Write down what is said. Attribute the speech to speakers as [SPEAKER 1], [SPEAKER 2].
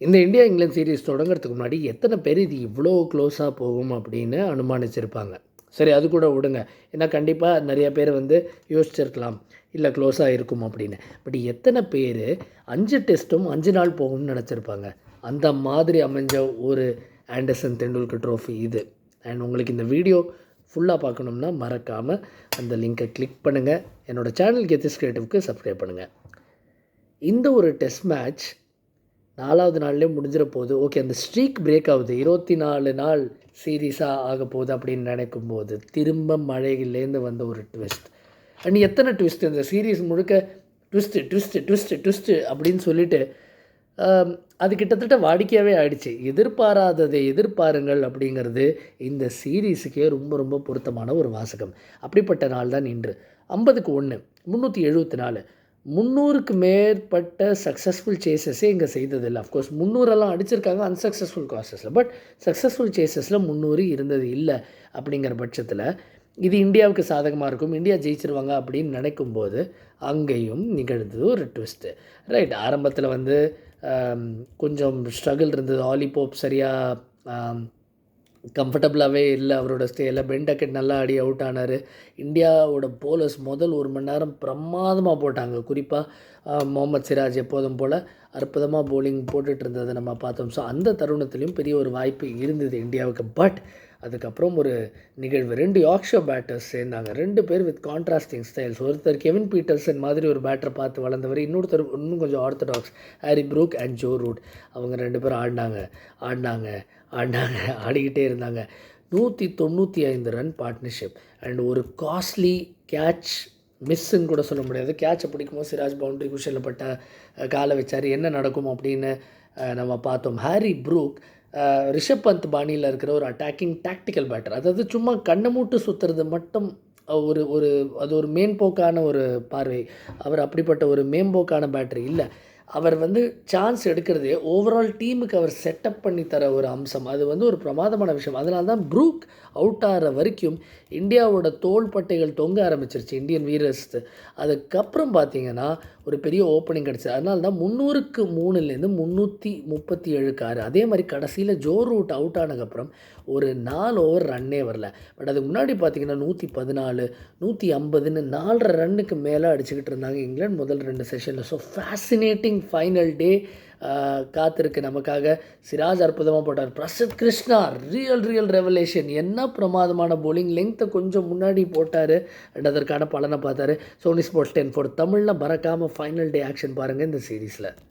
[SPEAKER 1] இந்த India England series தொடங்குறதுக்கு முன்னாடி எத்தனை பேர் இது இவ்வளோ க்ளோஸாக போகும் அப்படின்னு அனுமானிச்சிருப்பாங்க. சரி, அது கூட விடுங்க. ஏன்னா கண்டிப்பாக நிறைய பேர் யோசிச்சிருக்கலாம், இல்லை க்ளோஸாக இருக்கும் அப்படின்னு. பட் எத்தனை பேர் 5 டெஸ்ட்டும் 5 நாள் போகும்னு நினச்சிருப்பாங்க? அந்த மாதிரி அமைஞ்ச ஒரு ஆண்டர்சன் தெண்டுல்கர் ட்ரோஃபி இது. அண்ட் உங்களுக்கு இந்த வீடியோ ஃபுல்லாக பார்க்கணும்னா மறக்காமல் அந்த லிங்கை கிளிக் பண்ணுங்கள். என்னோடய சேனல் கெத்திஸ் கிரியேட்டிவ்க்கு சப்ஸ்கிரைப் பண்ணுங்கள். இந்த ஒரு டெஸ்ட் மேட்ச் 4வது நாள்லேயே முடிஞ்சிட போகுது. ஓகே, அந்த ஸ்ட்ரீக் பிரேக் ஆகுது. 24 நாள் சீரீஸாக ஆக போகுது அப்படின்னு நினைக்கும்போது திரும்ப மழையிலேருந்து வந்த ஒரு ட்விஸ்ட். அண்ட் எத்தனை ட்விஸ்ட் இந்த சீரீஸ் முழுக்க ட்விஸ்ட்டு ட்விஸ்ட்டு ட்விஸ்ட்டு ட்விஸ்ட்டு அப்படின்னு சொல்லிட்டு அது கிட்டத்தட்ட வாடிக்கையாகவே ஆயிடுச்சு. எதிர்பாராததை எதிர்பாருங்கள் அப்படிங்கிறது இந்த சீரீஸுக்கே ரொம்ப ரொம்ப பொருத்தமான ஒரு வாசகம். அப்படிப்பட்ட நாள் தான் இன்று. 50க்கு 1 374 300க்கு மேற்பட்ட சக்ஸஸ்ஃபுல் சேசஸே இங்கே செய்ததில்லை. அஃப்கோர்ஸ் 300எல்லாம் அடிச்சிருக்காங்க அன்சக்ஸஸ்ஃபுல் காசஸில். பட் சக்ஸஸ்ஃபுல் சேசஸில் 300 இருந்தது இல்லை. அப்படிங்கிற பட்சத்தில் இது இந்தியாவுக்கு சாதகமாக இருக்கும், இந்தியா ஜெயிச்சிருவாங்க அப்படின்னு நினைக்கும்போது அங்கேயும் நிகழ்ந்தது ஒரு ட்விஸ்ட்டு. ரைட், ஆரம்பத்தில் கொஞ்சம் ஸ்ட்ரகிள் இருந்தது. ஆலி போப் சரியாக கம்ஃபர்டபுளாகவே இல்லை அவரோட ஸ்டேயில். பென் டக்கெட் நல்லா ஆடி அவுட் ஆனார். இந்தியாவோட போலர்ஸ் முதல் 1 மணி நேரம் பிரமாதமாக போட்டாங்க. குறிப்பாக முகமது சிராஜ் எப்போதும் போல் அற்புதமாக போலிங் போட்டுட்டு இருந்ததை நம்ம பார்த்தோம். ஸோ அந்த தருணத்துலேயும் பெரிய ஒரு வாய்ப்பு இருந்தது இந்தியாவுக்கு. பட் அதுக்கப்புறம் ஒரு நிகழ்வு. 2 யார்க்ஷயர் பேட்டர்ஸ் சேர்ந்தாங்க. 2 பேர் வித் கான்ட்ராஸ்டிங் ஸ்டைல்ஸ். ஒருத்தர் கெவின் பீட்டர்சன் மாதிரி ஒரு பேட்டரை பார்த்து வளர்ந்தவர், இன்னொருத்தர் இன்னும் கொஞ்சம் orthodox, Harry Brook and Joe Root. அவங்க 2 பேரும் ஆடிக்கிட்டே இருந்தாங்க. 195 ரன் பார்ட்னர்ஷிப் அண்ட் ஒரு காஸ்ட்லி கேட்ச் மிஸ்ஸுன்னு கூட சொல்ல முடியாது. கேட்சை பிடிக்கும்போது சிராஜ் பவுண்டரி குஷனில் பட்ட காலை வச்சார். என்ன நடக்கும் அப்படின்னு நம்ம பார்த்தோம். ஹாரி ப்ரூக் ரிஷப் பந்த் பாணியில் இருக்கிற ஒரு அட்டாக்கிங் டாக்டிக்கல் பேட்டர். அதாவது சும்மா கண்ணை மூட்டு சுற்றுறது மட்டும் ஒரு ஒரு அது ஒரு மேம்போக்கான ஒரு பார்வை. அவர் அப்படிப்பட்ட ஒரு மேம்போக்கான பேட்டர் இல்லை. அவர் சான்ஸ் எடுக்கிறதே ஓவரால் டீமுக்கு அவர் செட்டப் பண்ணி தர ஒரு அம்சம். அது ஒரு பிரமாதமான விஷயம். அதனால தான் ப்ரூக் அவுட் ஆகிற வரைக்கும் இந்தியாவோட தோள்பட்டைகள் தொங்க ஆரம்பிச்சிருச்சு இந்தியன் வீரர்ஸ். அதுக்கப்புறம் பார்த்திங்கன்னா ஒரு பெரிய ஓப்பனிங் கிடச்சிது. அதனால தான் 300க்கு 3லேருந்து 337 அதே மாதிரி கடைசியில் ஜோ ரூட் அவுட் ஆனதுக்கப்புறம் ஒரு 4 ஓவர் ரன்னே வரல. பட் அதுக்கு முன்னாடி பார்த்திங்கன்னா 114 150ன்னு 4.5 ரன்னுக்கு மேலே அடிச்சுக்கிட்டு இருந்தாங்க இங்கிலாந்து முதல் 2 செஷனில். ஸோ ஃபேசினேட்டிங் ஃபைனல் டே காத்திருக்கு நமக்காக. சிராஜ் அற்புதமாக போட்டார். Prasidh Krishna real revelation. என்ன பிரமாதமான போலிங். லெங்க்த்தை கொஞ்சம் முன்னாடி போட்டார் அண்ட் அதற்கான பலனை பார்த்தாரு. சோனி ஸ்போர்ட்ஸ் 10 தமிழில் மறக்காமல் ஃபைனல் டே ஆக்ஷன் பாருங்கள் இந்த சீரீஸில்.